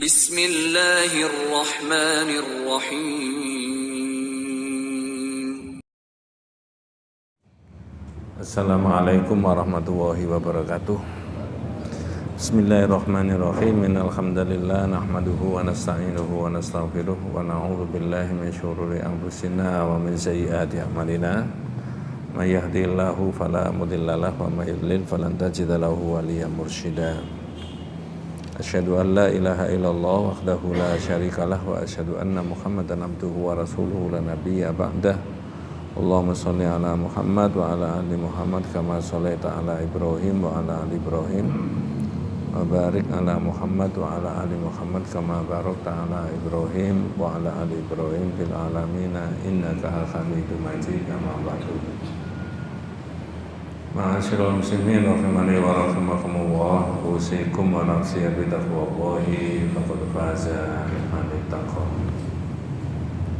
Bismillahirrahmanirrahim. Assalamualaikum warahmatullahi wabarakatuh. Bismillahirrahmanirrahim. Innalhamdalillah nahmaduhu wa nasta'inuhu wa nastaghfiruh wa na'udzu billahi min syururi anfusina wa min sayyiati a'malina. May yahdihillahu fala mudhillalah wa may yudlil falan tajida lahu waliyyan mursyida. Asyhadu an la ilaha illallah wahdahu la syarikalah wa asyhadu anna Muhammadan abduhu wa rasuluhu la nabiyya ba'dah. Allahumma sholli ala Muhammad wa ala ali Muhammad kama shallaita ala Ibrahim wa ala ali Ibrahim wa barik ala Muhammad wa ala ali Muhammad kama barakta ala Ibrahim wa ala ali Ibrahim fil alamin innaka Hamidum Majid. Amma ba'du. Ma'asyiral muslimin rahimani wa rahimakumullah, usikum wa nafsi bi taqwallahi faqad faza man ittaqa.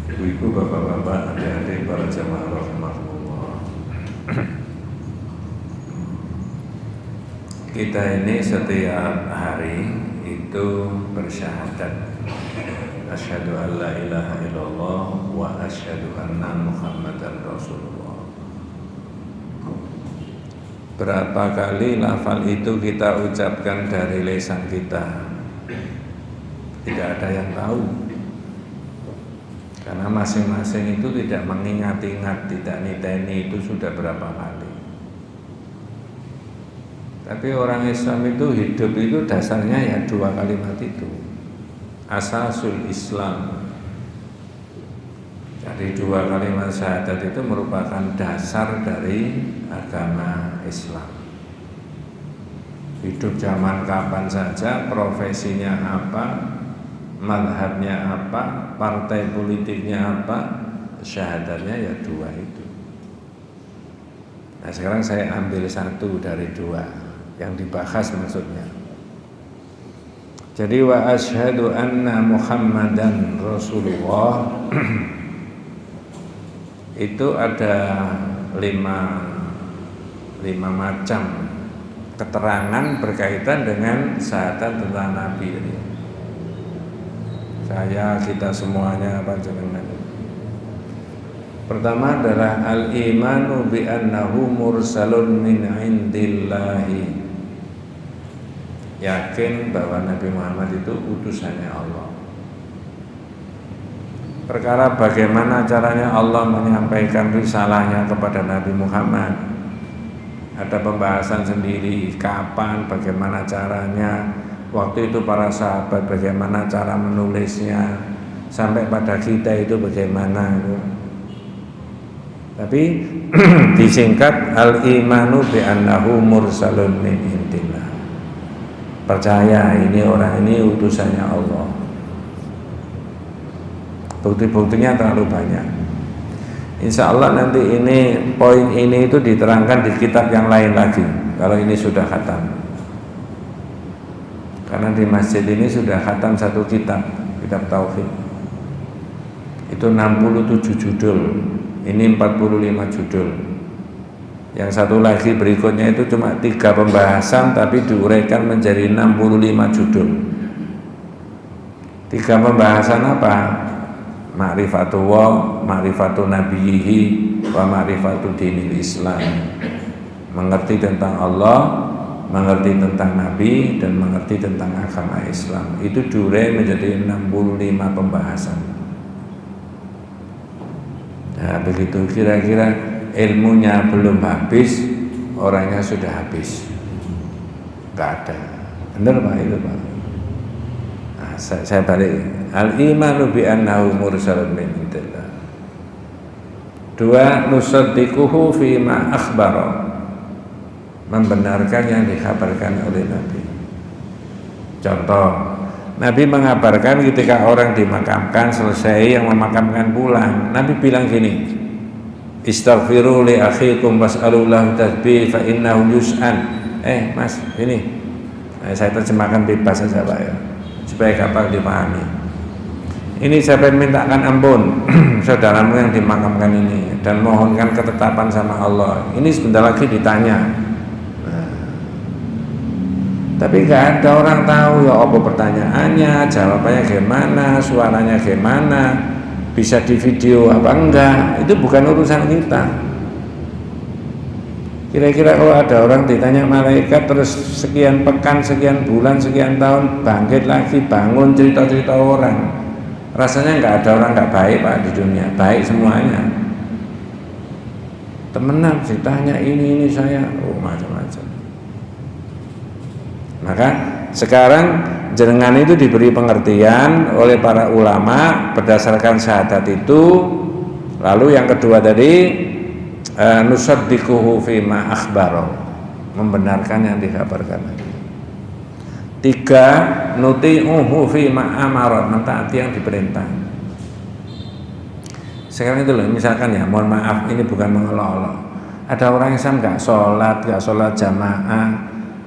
Ibu-ibu, bapak-bapak, adik-adik, para jamaah rahimakumullah. Kita ini setiap hari itu bersyahadat asyhadu an la ilaha illallah wa asyhadu anna Muhammadan Rasulullah. Berapa kali lafal itu kita ucapkan dari lisan kita? Tidak ada yang tahu. Karena masing-masing itu tidak mengingat-ingat, tidak niteni itu sudah berapa kali. Tapi orang Islam itu hidup itu dasarnya ya dua kalimat itu. Asasul Islam. Jadi dua kalimat syahadat itu merupakan dasar dari agama Islam. Hidup zaman kapan saja, profesinya apa, mazhabnya apa, partai politiknya apa, syahadatnya ya dua itu. Nah sekarang saya ambil satu dari dua yang dibahas maksudnya. Jadi wa asyhadu anna Muhammadan Rasulullah itu ada lima macam keterangan berkaitan dengan syahadat tentang Nabi. Kita semuanya panjenengan. Pertama adalah al-imanu bi annahu mursalun min indillahi. Yakin bahwa Nabi Muhammad itu utusannya Allah. Perkara bagaimana caranya Allah menyampaikan risalahnya kepada Nabi Muhammad, ada pembahasan sendiri, kapan, bagaimana caranya, waktu itu para sahabat bagaimana cara menulisnya, sampai pada kita itu bagaimana itu. Tapi disingkat al-imanu bi annahu mursalun min indillah. Percaya ini orang ini utusannya Allah. Bukti-buktinya terlalu banyak. Insya Allah nanti ini poin ini itu diterangkan di kitab yang lain lagi. Kalau ini sudah khatam. Karena di masjid ini sudah khatam satu kitab Tauhid. Itu 67 judul. Ini 45 judul. Yang satu lagi berikutnya itu cuma 3 pembahasan tapi diuraikan menjadi 65 judul. 3 pembahasan apa? Ma'rifatullah, ma'rifatu nabiyhi, wa ma'rifatu dinil Islam. Mengerti tentang Allah, mengerti tentang Nabi, dan mengerti tentang agama Islam. Itu diurai menjadi 65 pembahasan. Nah begitu kira-kira ilmunya belum habis, orangnya sudah habis. Gak ada. Benar Pak itu Pak? Nah, saya balik. Al-imanu bi annahu mursalun min indillah. 2. Nusaddiquhu fi ma akhbara. Membenarkan yang dikabarkan oleh Nabi. Contoh, Nabi mengabarkan ketika orang dimakamkan selesai, yang memakamkan pulang, Nabi bilang gini, istaghfiru li akhikum was'alullahu tasbih fa innahu yus'an. Mas, ini saya terjemahkan bebas saja Pak ya, supaya gampang dipahami. Ini saya pengen mintakan ampun saudaramu yang dimakamkan ini, dan mohonkan ketetapan sama Allah. Ini sebentar lagi ditanya. Tapi nggak ada orang tahu ya apa pertanyaannya, jawabannya gimana, suaranya gimana, bisa di video apa enggak, itu bukan urusan kita. Kira-kira kalau ada orang ditanya malaikat terus sekian pekan, sekian bulan, sekian tahun bangkit lagi, bangun cerita-cerita orang, rasanya nggak ada orang nggak baik Pak di dunia, baik semuanya. Temenan ditanya ini saya, oh macam-macam. Maka sekarang jenengan itu diberi pengertian oleh para ulama berdasarkan syahadat itu. Lalu yang kedua tadi nusaddiquhu fima akhbaro, membenarkan yang dikabarkan. 3 nuti'uhu fima amara, mentaati yang diperintah. Sekarang itu loh, misalkan ya, mohon maaf ini bukan mengolok-olok, ada orang Islam nggak sholat jamaah,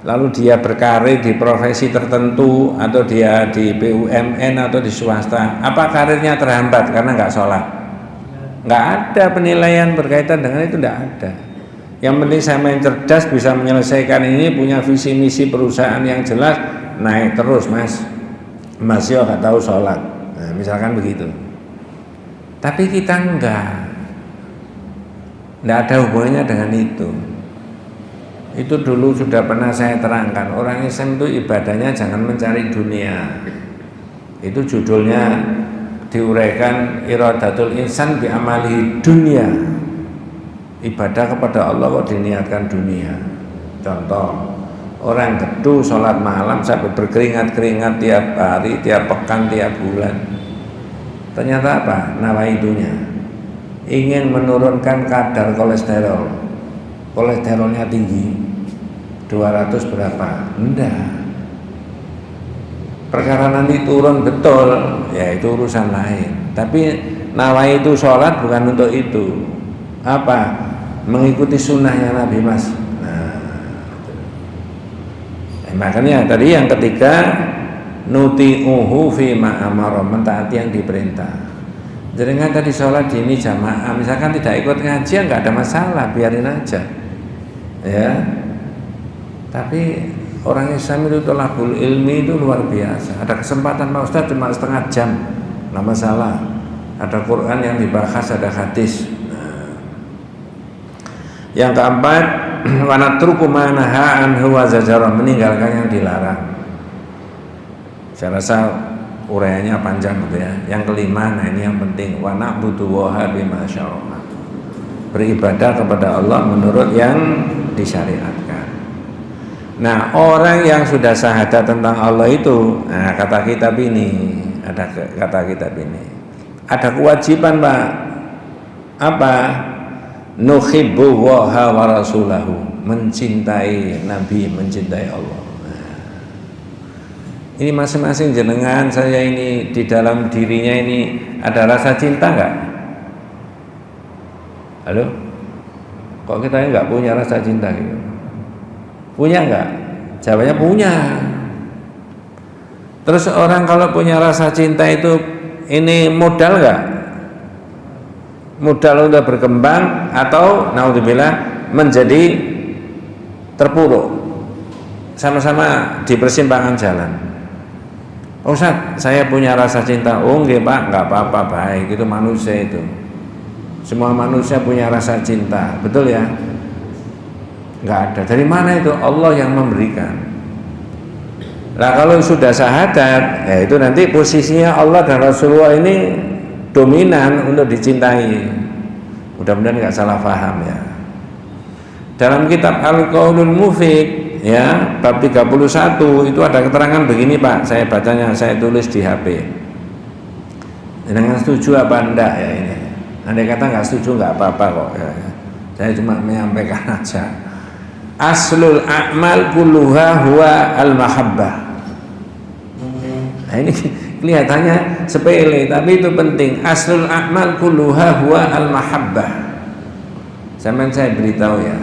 lalu dia berkarir di profesi tertentu atau dia di BUMN atau di swasta, apa karirnya terhambat karena nggak sholat? Nggak ada penilaian berkaitan dengan itu, nggak ada. Yang penting saya main cerdas, bisa menyelesaikan ini, punya visi misi perusahaan yang jelas, naik terus mas yo nggak tahu sholat, nah, misalkan begitu. Tapi kita nggak ada hubungannya dengan itu. Itu dulu sudah pernah saya terangkan, orang Islam itu ibadahnya jangan mencari dunia. Itu judulnya diuraikan iradatul insan bi amali dunia. Ibadah kepada Allah kok diniatkan dunia. Contoh, orang gedu sholat malam sampai berkeringat-keringat tiap hari, tiap pekan, tiap bulan. Ternyata apa? Nawaitunya ingin menurunkan kadar kolesterol. Kolesterolnya tinggi 200 berapa? Enggak. Perkara nanti turun betul, ya itu urusan lain. Tapi nawai itu sholat bukan untuk itu. Apa? Mengikuti sunnahnya Nabi mas. Makanya tadi yang ketiga nuti'uhu fima amara, mentaati yang diperintah. Jadi kan tadi sholat di ini jamaah, misalkan tidak ikut ngajian nggak ada masalah, biarin aja, ya. Tapi orang Islam itu tolabul ilmi itu luar biasa. Ada kesempatan Pak Ustadz cuma setengah jam, nggak masalah. Ada Quran yang dibahas, ada hadis. Yang keempat, wanatruku manaha anhu wa zajara, meninggalkan yang dilarang. Saya rasa uraiannya panjang gitu ya. Yang kelima, nah ini yang penting, wa na'budu waha bima syara'a, beribadah kepada Allah menurut yang disyariatkan. Nah, orang yang sudah syahadat tentang Allah itu, nah kata kitab ini, ada kewajiban Pak. Apa? Nuhibbu waha wa rasulahu, mencintai Nabi, mencintai Allah. Ini masing-masing jenengan saya ini di dalam dirinya ini ada rasa cinta enggak? Halo? Kok kita enggak punya rasa cinta gitu? Punya enggak? Jawabannya punya. Terus orang kalau punya rasa cinta itu ini modal enggak? Modal untuk berkembang atau naudzubillah menjadi terpuruk sama-sama di persimpangan jalan. Ustaz, saya punya rasa cinta. Oh nggih Pak, nggak apa-apa, baik, itu manusia itu. Semua manusia punya rasa cinta, betul ya? Nggak ada. Dari mana itu? Allah yang memberikan. Nah kalau sudah syahadat, ya itu nanti posisinya Allah dan Rasulullah ini dominan untuk dicintai. Mudah-mudahan nggak salah paham ya. Dalam kitab Al-Qaulul Mufid, ya, bab 31 itu ada keterangan begini Pak, saya bacanya, saya tulis di HP. Jangan setuju apa enggak ya ini. Andai kata nggak setuju nggak apa-apa kok ya. Saya cuma menyampaikan aja. Aslul a'mal kulluha huwa al-mahabbah. Nah ini kelihatannya sepele tapi itu penting. Aslul a'mal kulluha huwa al-mahabbah. Saya beritahu ya.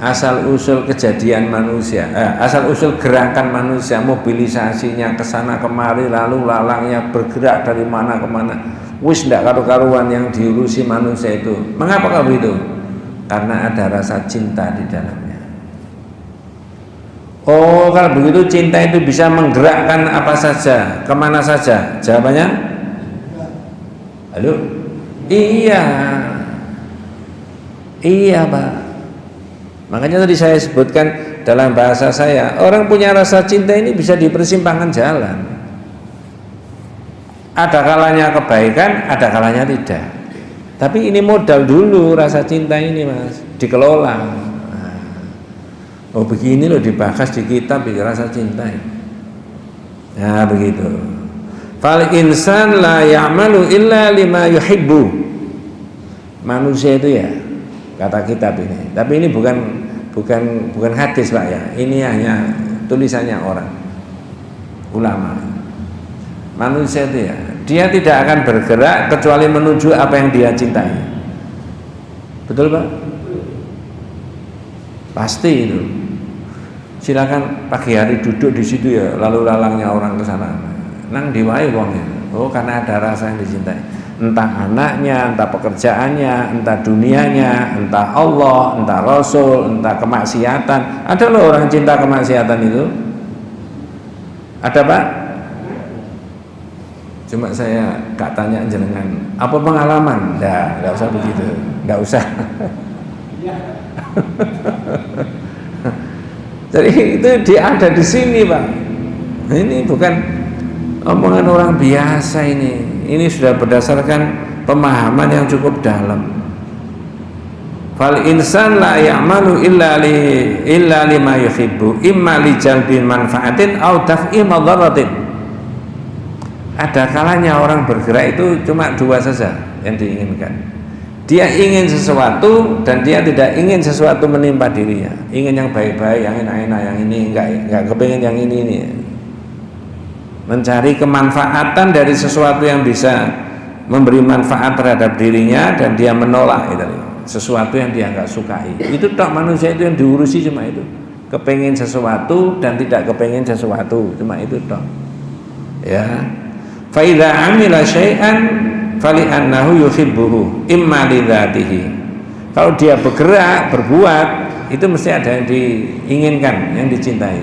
Asal usul kejadian manusia, asal usul gerakan manusia, mobilisasinya kesana kemari, lalu lalangnya bergerak dari mana ke mana, wis ndak karu-karuan yang diurusi manusia itu. Mengapa kalau itu? Karena ada rasa cinta di dalamnya. Oh, kalau begitu cinta itu bisa menggerakkan apa saja, kemana saja? Jawabannya? Halo? Iya. Iya, Pak. Makanya tadi saya sebutkan dalam bahasa saya, orang punya rasa cinta ini bisa di persimpangan jalan. Ada kalanya kebaikan, ada kalanya tidak. Tapi ini modal dulu rasa cinta ini, Mas, dikelola. Oh begini loh dibahas di kitab rasa cinta. Nah begitu. Fal insan la ya'malu illa lima yuhibbu. Manusia itu ya, kata kitab ini. Tapi ini bukan hadis Pak ya. Ini hanya tulisannya orang ulama. Manusia itu ya, dia tidak akan bergerak kecuali menuju apa yang dia cintai. Betul Pak? Pasti itu. Silakan pagi hari duduk di situ ya, lalu lalangnya orang ke sana. Nang diwai wong ya. Oh, karena ada rasa yang dicintai. Entah anaknya, entah pekerjaannya, entah dunianya, entah Allah, entah Rasul, entah kemaksiatan. Ada loh orang cinta kemaksiatan itu. Ada Pak? Cuma saya gak tanya jenengan apa pengalaman. Nggak usah begitu. Nggak usah. Jadi itu ada di sini Pak. Ini bukan omongan orang biasa ini. Ini sudah berdasarkan pemahaman yang cukup dalam. Fal insan la ya'malu illa lima yuhibbu, imma li jalbi manfaatin au daf'i madharatin. Ada kalanya orang bergerak itu cuma dua saja yang diinginkan. Dia ingin sesuatu dan dia tidak ingin sesuatu menimpa dirinya. Ingin yang baik-baik, yang enak-enak, yang ini enggak kepingin yang ini. Mencari kemanfaatan dari sesuatu yang bisa memberi manfaat terhadap dirinya dan dia menolak itu, sesuatu yang dia enggak sukai. Itu tak manusia itu yang diurusi cuma itu. Kepingin sesuatu dan tidak kepingin sesuatu, cuma itu tak. Ya. Fa idza amila syai'an fali annahu yuhibbuhu imma li dzatihi. Kalau dia bergerak, berbuat, itu mesti ada yang diinginkan, yang dicintai.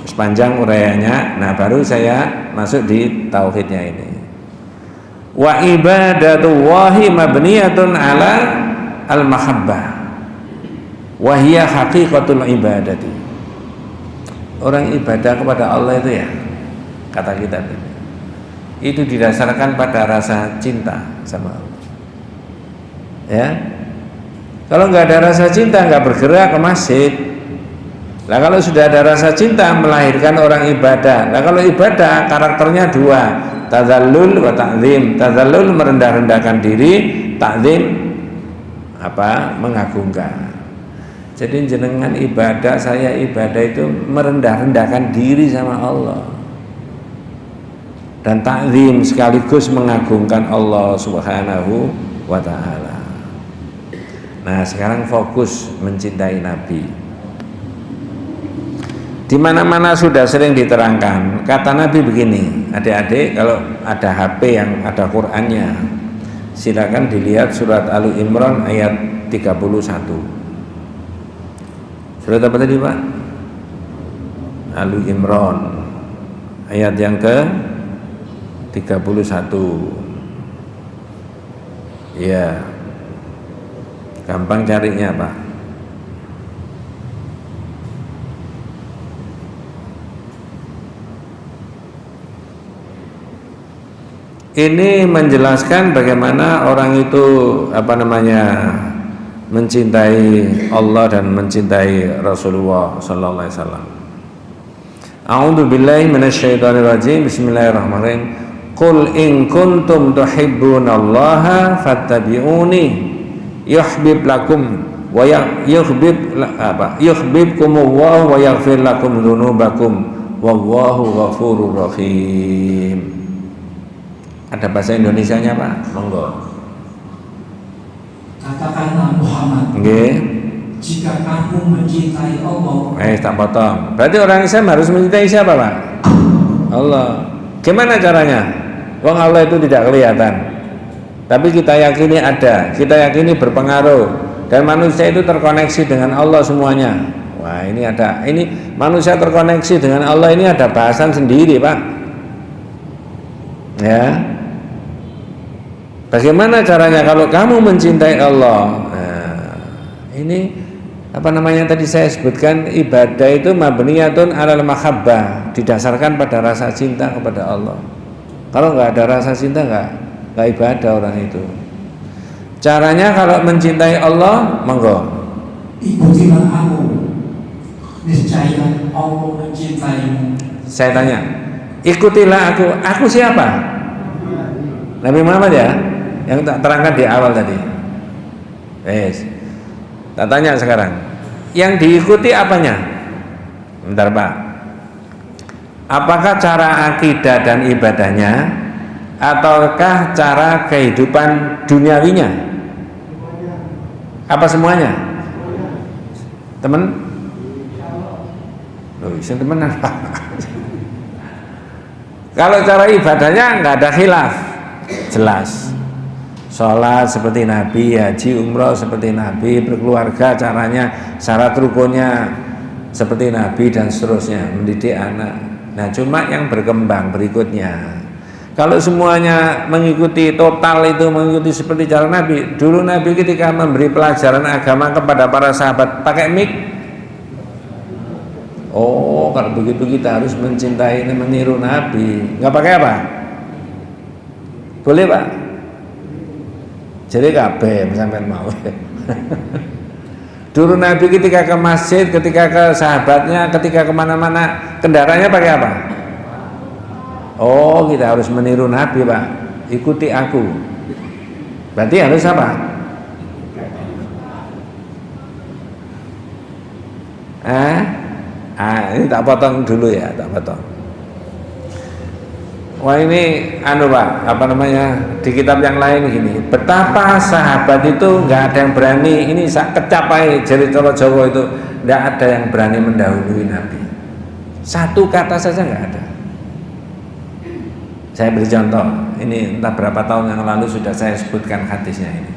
Sepanjang uraiannya, nah baru saya masuk di tauhidnya ini. Wa ibadatullahi mabniyatun ala al-mahabbah. Wa hiya haqiqatul ibadati. Orang ibadah kepada Allah itu ya, kata kita itu didasarkan pada rasa cinta sama Allah. Ya, kalau nggak ada rasa cinta nggak bergerak ke masjid. Nah kalau sudah ada rasa cinta melahirkan orang ibadah. Nah kalau ibadah karakternya dua, tadzallul wa ta'zim. Tadzallul merendah-rendahkan diri, ta'zim apa? Mengagungkan. Jadi jenengan ibadah, saya ibadah itu merendah-rendahkan diri sama Allah. Dan ta'zim sekaligus mengagungkan Allah Subhanahu wa ta'ala. Nah sekarang fokus mencintai Nabi. Di mana-mana sudah sering diterangkan. Kata Nabi begini, adik-adik kalau ada HP yang ada Qur'annya, silakan dilihat surat Ali Imran ayat 31. Surat apa tadi Pak? Ali Imran ayat yang ke 31. Ya, gampang carinya Pak. Ini menjelaskan bagaimana orang itu mencintai Allah dan mencintai Rasulullah sallallahu alaihi wasallam. A'udzu billahi minasyaitonir rajim. Bismillahirrahmanirrahim. Qul in kuntum tuhibbunallaha fattabi'uni yuhbib lakum wa yuhibbukumullahu wa yaghfir lakum dzunubakum wallahu ghafurur rahim. Ada bahasa Indonesianya Pak? Monggo. Katakanlah Muhammad. Nggih. Jika kamu mencintai Allah. Tak potong. Berarti orang Islam harus mencintai siapa Pak? Allah. Gimana caranya? Wong Allah itu tidak kelihatan. Tapi kita yakini ada. Kita yakini berpengaruh. Dan manusia itu terkoneksi dengan Allah semuanya. Wah, ini manusia terkoneksi dengan Allah ini ada bahasan sendiri, Pak. Ya. Bagaimana caranya kalau kamu mencintai Allah? Nah, ini apa namanya tadi saya sebutkan, ibadah itu mabniyatun 'alal mahabbah, didasarkan pada rasa cinta kepada Allah. Kalau nggak ada rasa cinta nggak ibadah orang itu. Caranya kalau mencintai Allah, monggo. Ikutilah aku, niscaya Allah mencintaimu. Saya tanya, ikutilah aku siapa? Nabi Muhammad ya, yang tak terangkan di awal tadi. Tak tanya sekarang, yang diikuti apanya? Bentar Pak, apakah cara akidah dan ibadahnya, ataukah cara kehidupan duniawinya? Apa semuanya? Temen? Loh, isin temenan Pak. Kalau cara ibadahnya nggak ada khilaf, jelas. Sholat seperti Nabi, haji umroh seperti Nabi, berkeluarga caranya, syarat rukunnya seperti Nabi dan seterusnya, mendidik anak. Nah, cuma yang berkembang berikutnya. Kalau semuanya mengikuti total itu mengikuti seperti cara Nabi. Dulu Nabi ketika memberi pelajaran agama kepada para sahabat pakai mic. Oh, kalau begitu kita harus mencintai ini, meniru Nabi. Nggak pakai apa? Boleh Pak? Jadi kabeh sampai mau. Dulu Nabi ketika ke masjid, ketika ke sahabatnya, ketika kemana-mana, kendaraannya pakai apa? Oh, kita harus meniru Nabi Pak. Ikuti aku. Berarti harus apa? Ini tak potong dulu ya, tak potong. Wah ini Pak, apa namanya, di kitab yang lain gini, betapa sahabat itu nggak ada yang berani, ini kecapai jari colo Jawa itu, nggak ada yang berani mendahului Nabi. Satu kata saja nggak ada. Saya beri contoh, ini entah berapa tahun yang lalu sudah saya sebutkan hadisnya ini.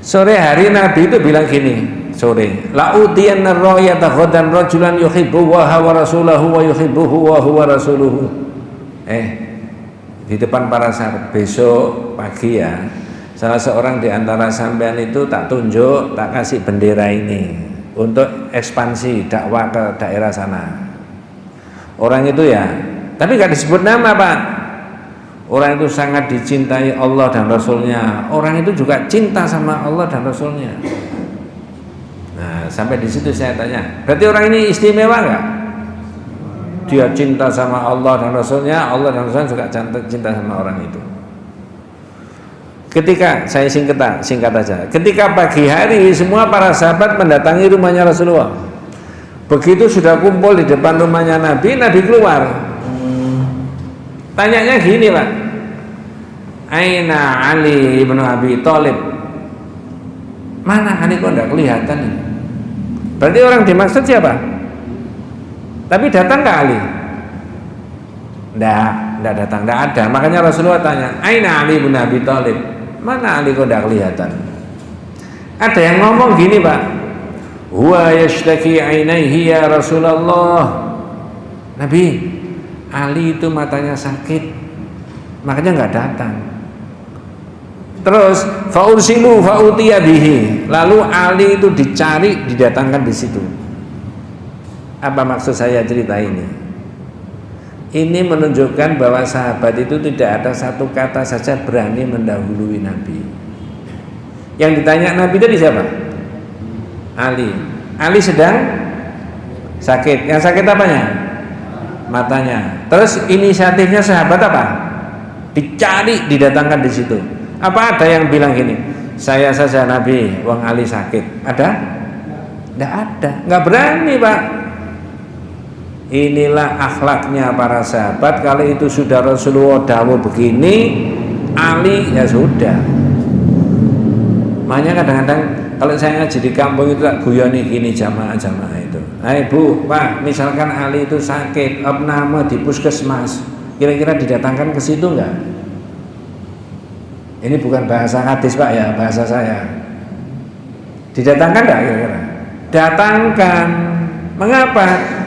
Sore hari Nabi itu bilang gini, sore, la'udiyanna ra'yata ghadan rajulan yuhibbu wa rasulahu wa yuhibbuhu wa huwa rasuluhu. Di depan para sahabat, besok pagi ya, salah seorang di antara sampean itu tak tunjuk, tak kasih bendera ini untuk ekspansi dakwah ke daerah sana. Orang itu ya, tapi gak disebut nama Pak. Orang itu sangat dicintai Allah dan Rasulnya. Orang itu juga cinta sama Allah dan Rasulnya. Nah, sampai di situ saya tanya, berarti orang ini istimewa nggak? Dia cinta sama Allah dan Rasulnya, Allah dan Rasulnya juga cinta sama orang itu. Ketika saya singkat aja, ketika pagi hari semua para sahabat mendatangi rumahnya Rasulullah. Begitu sudah kumpul di depan rumahnya Nabi, Nabi keluar. Tanyanya gini Pak, Aina Ali ibnu Abi Thalib? Mana Ali kok tidak kelihatan ini? Berarti orang dimaksud siapa? Tapi datang ke Ali? Tidak datang, tidak ada. Makanya Rasulullah tanya, Aina Ali ibnu Abi Thalib? Mana Ali kok tidak kelihatan? Ada yang ngomong gini Pak, huwa yashtaki ainaihi ya Rasulullah. Nabi, Ali itu matanya sakit, makanya nggak datang. Terus faursilu fautiya bihi, lalu Ali itu dicari, didatangkan di situ. Apa maksud saya cerita ini? Ini menunjukkan bahwa sahabat itu tidak ada satu kata saja berani mendahului Nabi. Yang ditanya Nabi tadi siapa? Ali. Ali sedang sakit. Yang sakit apanya? Matanya. Terus inisiatifnya sahabat apa? Dicari, didatangkan di situ. Apa ada yang bilang gini, saya saja Nabi, wong Ali sakit? Ada? Tidak ada. Nggak berani Pak. Inilah akhlaknya para sahabat. Kalau itu sudah Rasulullah dawuh begini, Ali ya sudah. Makanya kadang-kadang kalau saya ngaji di kampung itu tak guyoni gini jamaah-jamaah itu. Bu, Pak, misalkan Ali itu sakit, abname di puskesmas, kira-kira didatangkan ke situ enggak? Ini bukan bahasa hadis Pak ya, bahasa saya. Didatangkan enggak kira-kira? Datangkan. Mengapa?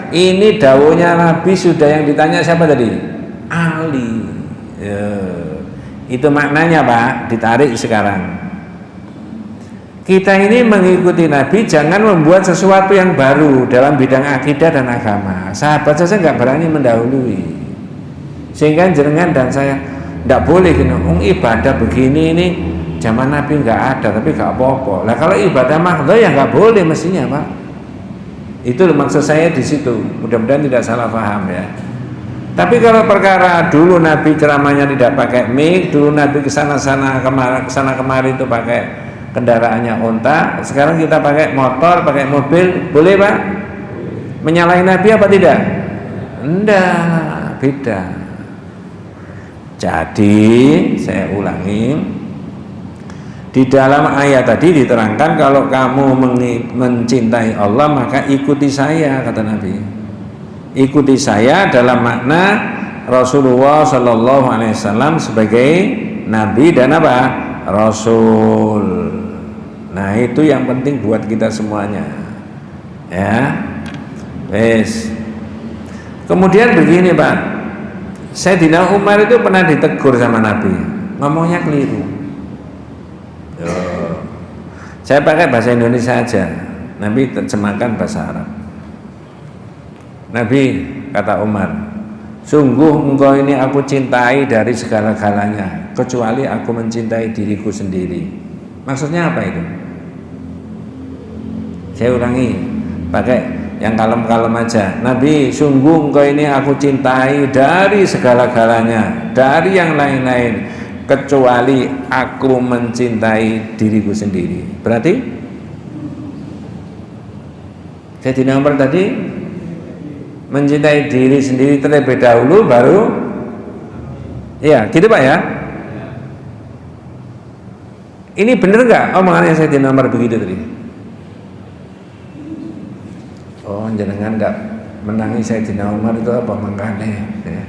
Ini dawuhnya Nabi sudah yang ditanya siapa tadi? Ali. Ya. Itu maknanya Pak, ditarik sekarang. Kita ini mengikuti Nabi, jangan membuat sesuatu yang baru dalam bidang akidah dan agama. Sahabat saja nggak berani mendahului, sehingga jenengan dan saya nggak boleh gini. Ibadah begini ini zaman Nabi nggak ada, tapi nggak apa-apa. Lah kalau ibadah mahdhah ya nggak boleh mestinya Pak. Itu maksud saya di situ. Mudah-mudahan tidak salah paham ya. Tapi kalau perkara dulu Nabi ceramahnya tidak pakai mic, dulu Nabi kesana kemari itu pakai kendaraannya unta, sekarang kita pakai motor, pakai mobil, boleh Pak? Menyalahi Nabi apa tidak? Enggak, beda. Jadi saya ulangi, di dalam ayat tadi diterangkan kalau kamu mencintai Allah maka ikuti saya, kata Nabi. Ikuti saya dalam makna Rasulullah Shallallahu Alaihi Wasallam sebagai Nabi dan apa? Rasul. Nah itu yang penting buat kita semuanya ya. Wes. Kemudian begini Pak, Sayyidina Umar itu pernah ditegur sama Nabi, ngomongnya keliru. Saya pakai bahasa Indonesia aja, Nabi terjemahkan bahasa Arab. Nabi kata Umar, sungguh engkau ini aku cintai dari segala-galanya kecuali aku mencintai diriku sendiri. Maksudnya apa itu? Saya ulangi, pakai yang kalem-kalem aja. Nabi, sungguh engkau ini aku cintai dari segala-galanya, dari yang lain-lain kecuali aku mencintai diriku sendiri. Berarti Sayyidina Umar tadi mencintai diri sendiri terlebih dahulu baru ya gitu Pak ya. Ini benar nggak omongannya Sayyidina Umar begitu tadi? Oh jenengan nggak menangi Sayyidina Umar itu apa makanya ya.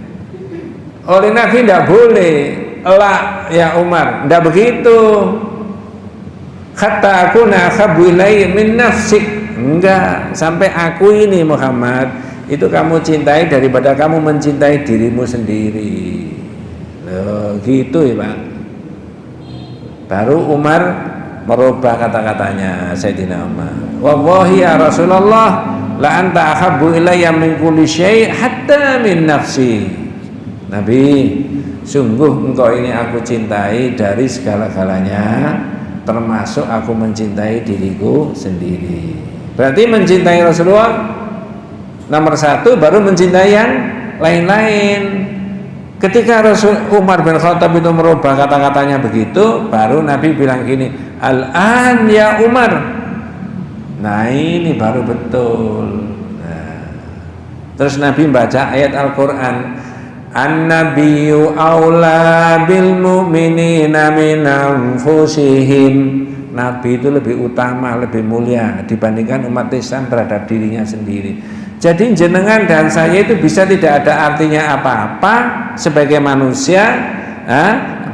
Oleh Nabi nggak boleh lah ya Umar, nggak begitu. Kata aku nakhabu ilai min nafsik, enggak, sampai aku ini Muhammad itu kamu cintai daripada kamu mencintai dirimu sendiri. Loh, gitu ya Pak. Baru Umar merubah kata-katanya Sayyidina Umar. Wallahi ya Rasulullah la anta ahabbu ilayya min kulli syai' hatta min nafsi. Nabi, sungguh engkau ini aku cintai dari segala-galanya termasuk aku mencintai diriku sendiri. Berarti mencintai Rasulullah nomor satu, baru mencintai yang lain-lain. Ketika Umar bin Khattab itu merubah kata-katanya begitu, baru Nabi bilang gini, Al-an ya Umar. Nah ini baru betul. Nah, terus Nabi baca ayat Al-Quran, An-nabiyyu aula bil mu'minina min anfusihim. Nabi itu lebih utama, lebih mulia dibandingkan umat Islam terhadap dirinya sendiri. Jadi jenengan dan saya itu bisa tidak ada artinya apa-apa sebagai manusia,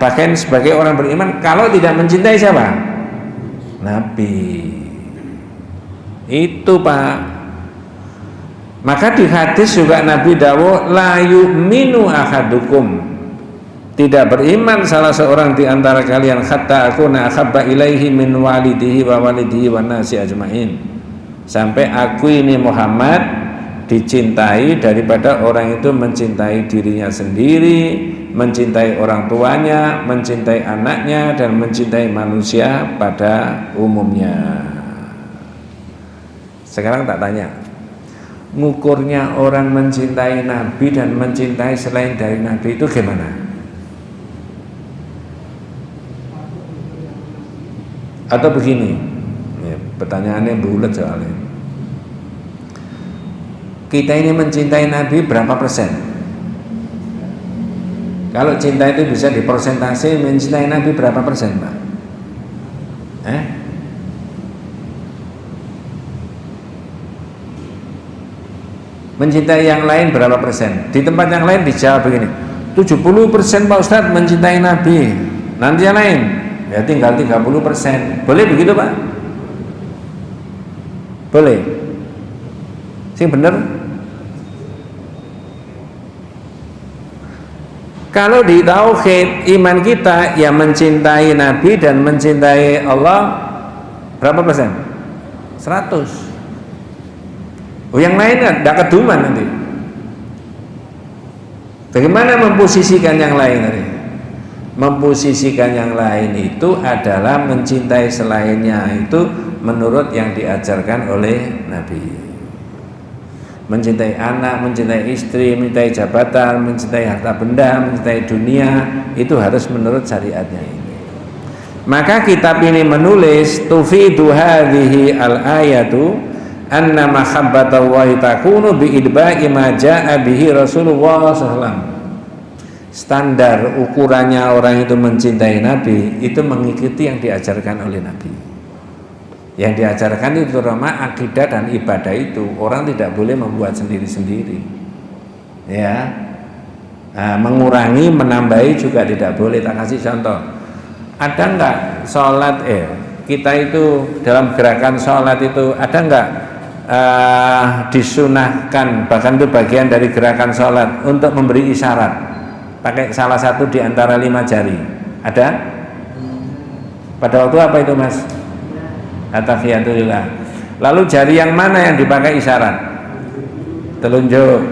bahkan sebagai orang beriman kalau tidak mencintai siapa? Nabi. Itu Pak. Maka di hadis juga Nabi dawuh la yu'minu ahadukum. Tidak beriman salah seorang di antara kalian hatta akuna ahabba ilaihi min walidihi wa walidihi wa nasi ajmain. Sampai aku ini Muhammad dicintai daripada orang itu mencintai dirinya sendiri, mencintai orang tuanya, mencintai anaknya, dan mencintai manusia pada umumnya. Sekarang tak tanya, ngukurnya orang mencintai Nabi dan mencintai selain dari Nabi itu gimana? Atau begini, ya, pertanyaannya berulet soalnya. Kita ini mencintai Nabi berapa persen? Kalau cinta itu bisa dipersentase, mencintai Nabi berapa persen Pak? Mencintai yang lain berapa persen? Di tempat yang lain dijawab begini, 70% Pak Ustadz mencintai Nabi. Nanti yang lain ya tinggal 30%. Boleh begitu Pak? Boleh? Sing bener. Kalau di tauhid iman kita ya mencintai Nabi dan mencintai Allah berapa persen? 100. Oh, yang lain tidak keduman nanti. Bagaimana memposisikan yang lain tadi? Memposisikan yang lain itu adalah mencintai selainnya itu menurut yang diajarkan oleh Nabi. Mencintai anak, mencintai istri, mencintai jabatan, mencintai harta benda, mencintai dunia, itu harus menurut syariatnya ini. Maka kitab ini menulis tufidu hadhihi al-ayatu anna mahabbatallahi takunu bi idba'i ma jaa bihi Rasulullah SAW. Standar ukurannya orang itu mencintai Nabi itu mengikuti yang diajarkan oleh Nabi. Yang diajarkan itu terutama akidah dan ibadah itu orang tidak boleh membuat sendiri-sendiri, ya. Nah, mengurangi, menambahi juga tidak boleh. Tak kasih contoh, ada enggak sholat kita itu dalam gerakan sholat itu ada enggak disunahkan, bahkan itu bagian dari gerakan sholat untuk memberi isyarat pakai salah satu di antara 5 jari. Ada? Pada waktu apa itu Mas? Atahiyatulillah. Lalu jari yang mana yang dipakai isyarat? Telunjuk.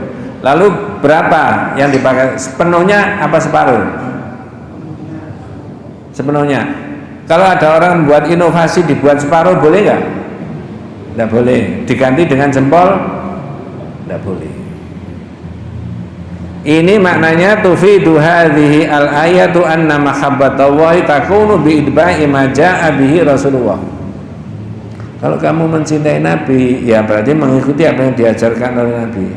Lalu berapa yang dipakai? Sepenuhnya apa separuh? Sepenuhnya. Kalau ada orang buat inovasi dibuat separuh boleh nggak? Nggak boleh. Diganti dengan jempol? Nggak boleh. Ini maknanya tufidu hadhihi al-ayatu anna mahabbatallahi takunu bi idba'i ma jaa bihi Rasulullah. Kalau kamu mencintai Nabi, ya berarti mengikuti apa yang diajarkan oleh Nabi.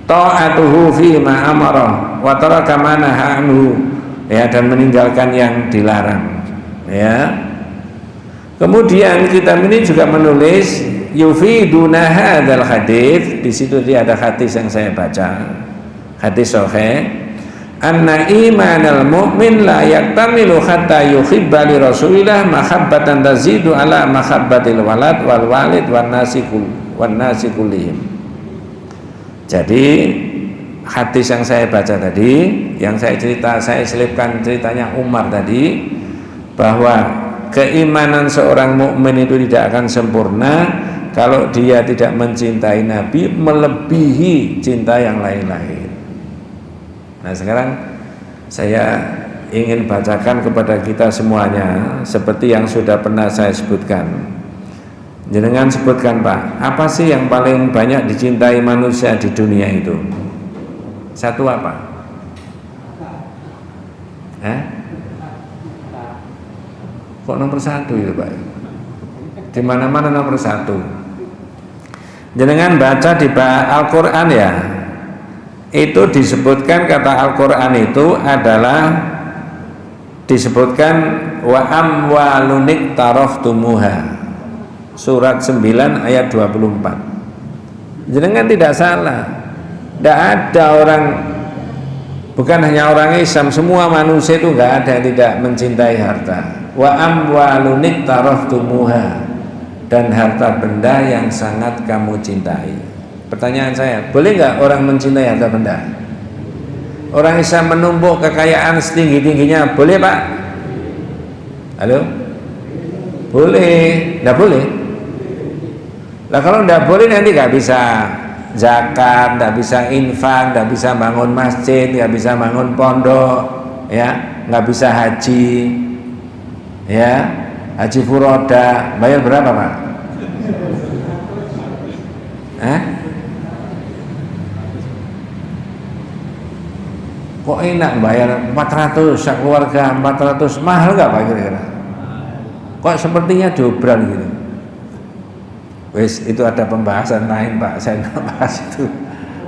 Ta'atuhu fi ma amara wa taraka ma nahaa anhu, ya, dan meninggalkan yang dilarang, ya. Kemudian kitab ini juga menulis yufiduna hadzal hadits, di situ dia ada hadis yang saya baca, hadis sahih, anna imanal mu'min la yaktamilu hatta yuhibba li Rasulillah mahabbatan tazidu ala mahabbatil walad wal walid wan nasi kullihim. Jadi hadis yang saya baca tadi, yang saya selipkan ceritanya Umar tadi, bahwa keimanan seorang mukmin itu tidak akan sempurna kalau dia tidak mencintai Nabi melebihi cinta yang lain-lain. Nah, sekarang saya ingin bacakan kepada kita semuanya seperti yang sudah pernah saya sebutkan. Jenengan sebutkan Pak, apa sih yang paling banyak dicintai manusia di dunia itu? Satu apa? Kok nomor 1 itu Pak? Di mana-mana nomor 1. Jenengan baca di Al-Quran ya. Itu disebutkan, kata Al-Quran itu adalah disebutkan wa amwalunik taraftumuha, surat 9 ayat 24. Jenengan tidak salah. Tidak ada orang, bukan hanya orang Islam, semua manusia itu nggak ada yang tidak mencintai harta. Wa amwalunik taraftumuha, dan harta benda yang sangat kamu cintai. Pertanyaan saya, boleh nggak orang mencintai harta benda? Orang Islam menumpuk kekayaan setinggi-tingginya, boleh Pak? Halo? Boleh? Nggak boleh? Lah kalau nggak boleh nanti nggak bisa zakat, nggak bisa infak, nggak bisa bangun masjid, nggak bisa bangun pondok, ya, nggak bisa haji, ya, haji furoda, bayar berapa Pak? Kok enak bayar 400 keluarga 400, mahal nggak Pak kira-kira? Kok sepertinya dobral gitu. Wes, itu ada pembahasan lain Pak, saya nggak bahas itu.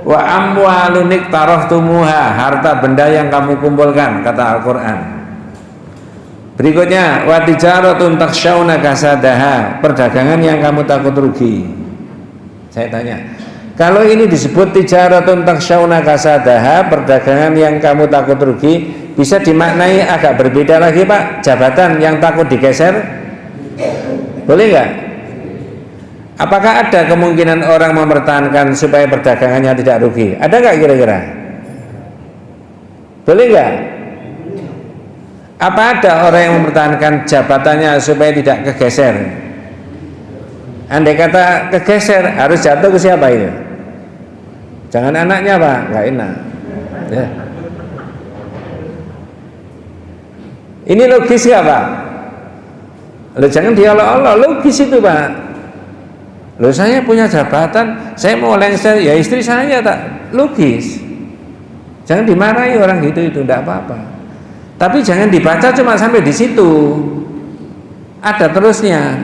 Wa amwalunik taraftumuha, harta benda yang kamu kumpulkan, kata Al-Quran. Berikutnya, wa tijaratun takhshawna kasadaha, perdagangan yang kamu takut rugi. Saya tanya, kalau ini disebut tijaratun takhshawna kasadaha, perdagangan yang kamu takut rugi, bisa dimaknai agak berbeda lagi Pak. Jabatan yang takut digeser, boleh nggak? Apakah ada kemungkinan orang mempertahankan supaya perdagangannya tidak rugi? Ada nggak kira-kira? Boleh nggak? Apa ada orang yang mempertahankan jabatannya supaya tidak kegeser? Andai kata kegeser, harus jatuh ke siapa itu? Jangan anaknya Pak, nggak enak. Ya. Ini logis nggak Pak? Loh, jangan diolok-olok, logis itu Pak. Loh, saya punya jabatan, saya mau lengser, ya istri saya tak, logis. Jangan dimarahi orang gitu, itu enggak apa-apa. Tapi jangan dibaca cuma sampai di situ. Ada terusnya.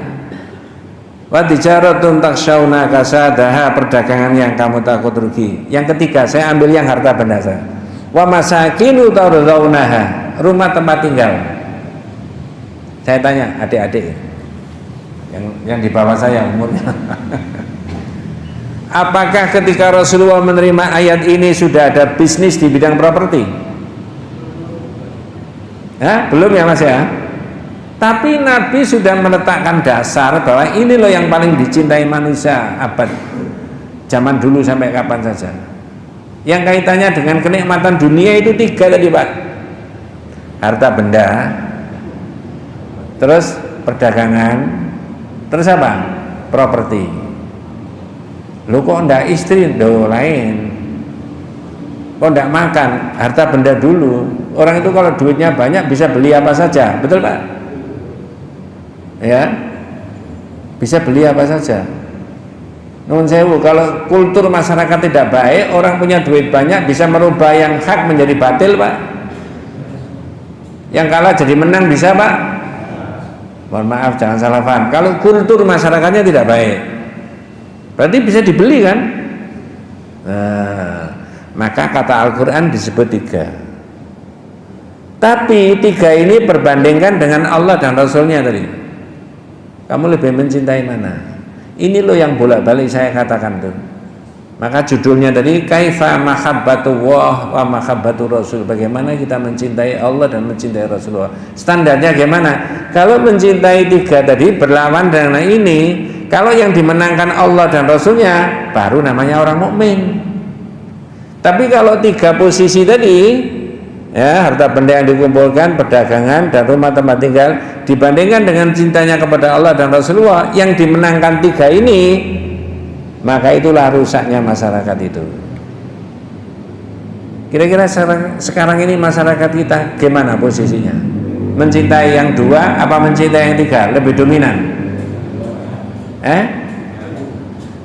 Wa tijaratun taksyauna kasadaha, perdagangan yang kamu takut rugi. Yang ketiga, saya ambil yang harta benda saya. Wa masakinu tardaunaha, rumah tempat tinggal. Saya tanya adik-adik yang di bawah saya umurnya. Apakah ketika Rasulullah menerima ayat ini sudah ada bisnis di bidang properti? Belum ya Mas ya? Tapi Nabi sudah meletakkan dasar bahwa ini loh yang paling dicintai manusia abad zaman dulu sampai kapan saja. Yang kaitannya dengan kenikmatan dunia itu 3 tadi Pak. Harta benda, terus perdagangan, terus apa? Properti. Lu kok ndak istri? Do lain. Kok ndak makan? Harta benda dulu. Orang itu kalau duitnya banyak bisa beli apa saja, betul Pak? Ya, bisa beli apa saja. Nuwun sewu, kalau kultur masyarakat tidak baik, orang punya duit banyak bisa merubah yang hak menjadi batil Pak. Yang kalah jadi menang bisa Pak. Mohon maaf, jangan salah paham. Kalau kultur masyarakatnya tidak baik, berarti bisa dibeli kan? Maka kata Al-Quran disebut 3. Tapi 3 ini perbandingkan dengan Allah dan Rasulnya tadi. Kamu lebih mencintai mana? Ini loh yang bolak-balik saya katakan tuh. Maka judulnya tadi Kaifa mahabbatullah wa mahabbatu Rasul. Bagaimana kita mencintai Allah dan mencintai Rasulullah. Standarnya bagaimana? Kalau mencintai 3 tadi berlawan dengan ini, kalau yang dimenangkan Allah dan Rasulnya baru namanya orang mukmin. Tapi kalau 3 posisi tadi, ya, harta benda yang dikumpulkan, perdagangan dan rumah tempat tinggal, dibandingkan dengan cintanya kepada Allah dan Rasulullah yang dimenangkan 3 ini, maka itulah rusaknya masyarakat itu. Kira-kira sekarang ini masyarakat kita gimana posisinya? Mencintai yang 2 apa mencintai yang 3? Lebih dominan?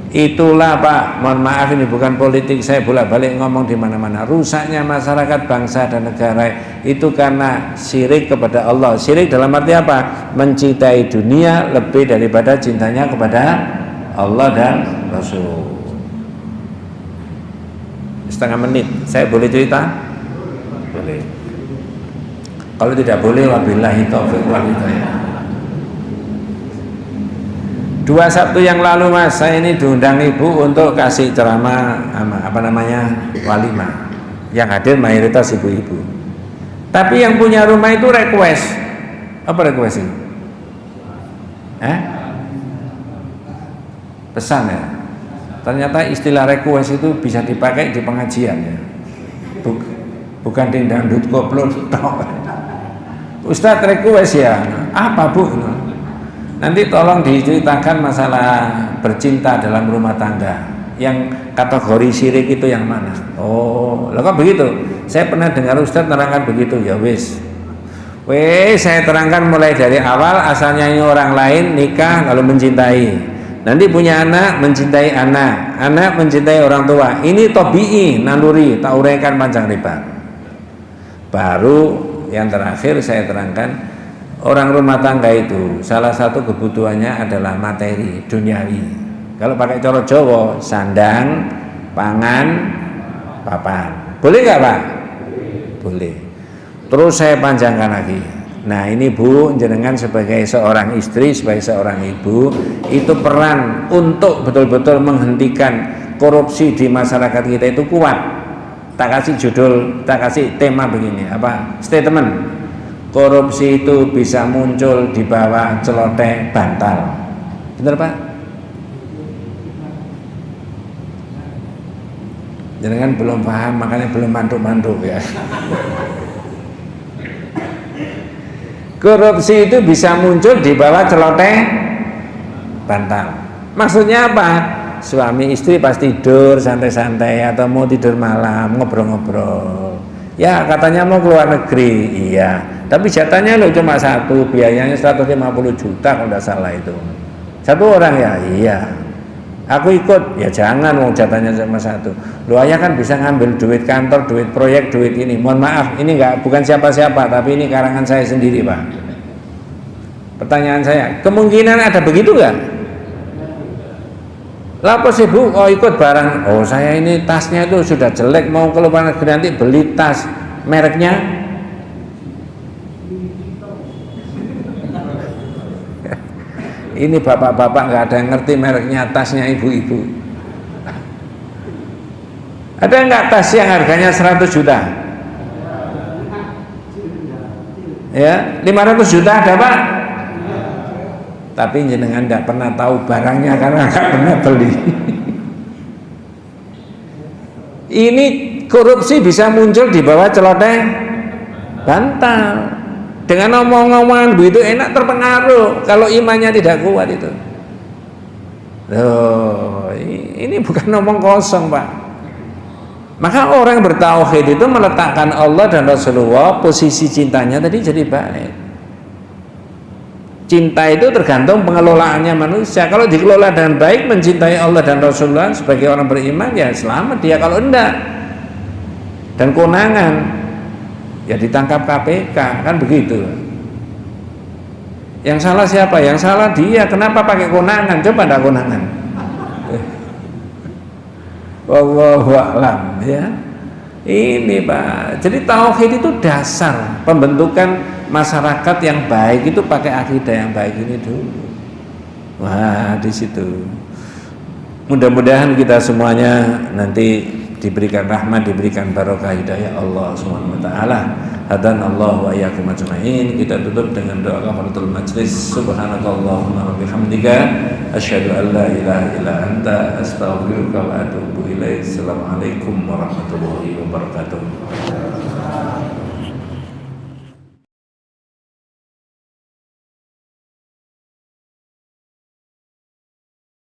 Itulah Pak, mohon maaf ini bukan politik, saya bolak-balik ngomong di mana-mana. Rusaknya masyarakat, bangsa dan negara itu karena syirik kepada Allah. Syirik dalam arti apa? Mencintai dunia lebih daripada cintanya kepada Allah dan Rasul. Setengah menit, saya boleh cerita? Boleh. Kalau tidak boleh, wabillahi taufiq wal hidayah. 2 Sabtu yang lalu Mas, saya ini diundang ibu untuk kasih ceramah walimah. Yang hadir mayoritas ibu-ibu. Tapi yang punya rumah itu request. Apa request ini? Pesan ya. Ternyata istilah request itu bisa dipakai di pengajian ya. Bukan di dangdut koplo. Ustadz request ya. Apa Bu? Nanti tolong diceritakan masalah bercinta dalam rumah tangga. Yang kategori syirik itu yang mana? Oh, lah kok begitu? Saya pernah dengar Ustadz terangkan begitu. Ya wis. Saya terangkan mulai dari awal, asalnya ini orang lain nikah lalu mencintai. Nanti punya anak, mencintai anak. Anak mencintai orang tua. Ini tobi'i, naluri, tak uraikan panjang lebar. Baru yang terakhir saya terangkan, orang rumah tangga itu salah satu kebutuhannya adalah materi duniawi. Kalau pakai cara Jawa, sandang, pangan, papan. Boleh nggak Pak? Boleh. Terus saya panjangkan lagi. Nah ini Bu, jenengan sebagai seorang istri, sebagai seorang ibu, itu peran untuk betul-betul menghentikan korupsi di masyarakat kita itu kuat. Tak kasih judul, tak kasih tema begini, statement. Korupsi itu bisa muncul di bawah celoteh bantal. Benar Pak? Jangan belum paham, makanya belum mantuk-mantuk ya. Korupsi itu bisa muncul di bawah celoteh bantal. Maksudnya apa? Suami istri pas tidur santai-santai atau mau tidur malam ngobrol-ngobrol. Ya katanya mau keluar negeri, iya. Tapi jatahnya lo cuma satu, biayanya 150 juta kalau tidak salah itu. Satu orang ya, iya. Aku ikut, ya jangan, wong jatahnya cuma satu. Lu ayah kan bisa ngambil duit kantor, duit proyek, duit ini. Mohon maaf, ini bukan siapa-siapa, tapi ini karangan saya sendiri, Pak. Pertanyaan saya, kemungkinan ada begitu nggak? Lapo sih Bu, oh ikut barang. Oh saya ini tasnya itu sudah jelek, mau ke luar negeri nanti beli tas mereknya. Ini bapak-bapak nggak ada yang ngerti mereknya tasnya ibu-ibu. Ada nggak tas yang harganya 100 juta? Ya, 500 juta ada Pak? Tapi jenengan nggak pernah tahu barangnya karena nggak pernah beli. Ini korupsi bisa muncul di bawah celoteh bantal. Dengan omong-omongan begitu enak terpengaruh kalau imannya tidak kuat itu. Loh, ini bukan omong kosong Pak. Maka orang bertauhid itu meletakkan Allah dan Rasulullah, posisi cintanya tadi jadi baik. Cinta itu tergantung pengelolaannya manusia. Kalau dikelola dengan baik, mencintai Allah dan Rasulullah sebagai orang beriman, ya selamat dia. Kalau enggak dan konangan, ya ditangkap KPK, kan begitu. Yang salah siapa? Yang salah dia. Kenapa pakai konangan? Coba enggak konangan. Wallahu a'lam ya. Ini Pak. Jadi tauhid itu dasar pembentukan masyarakat yang baik itu pakai akidah yang baik ini dulu. Wah, di situ. Mudah-mudahan kita semuanya nanti diberikan rahmat, diberikan barokah hidayah Allah Subhanahu wa taala. Hadan Allah wa iyyakum ajmain. Kita tutup dengan doa kafaratul majlis. Subhanakallahumma wa bihamdika asyhadu an la ilaha illa anta astaghfiruka wa atubu ilaik. Assalamualaikum warahmatullahi wabarakatuh.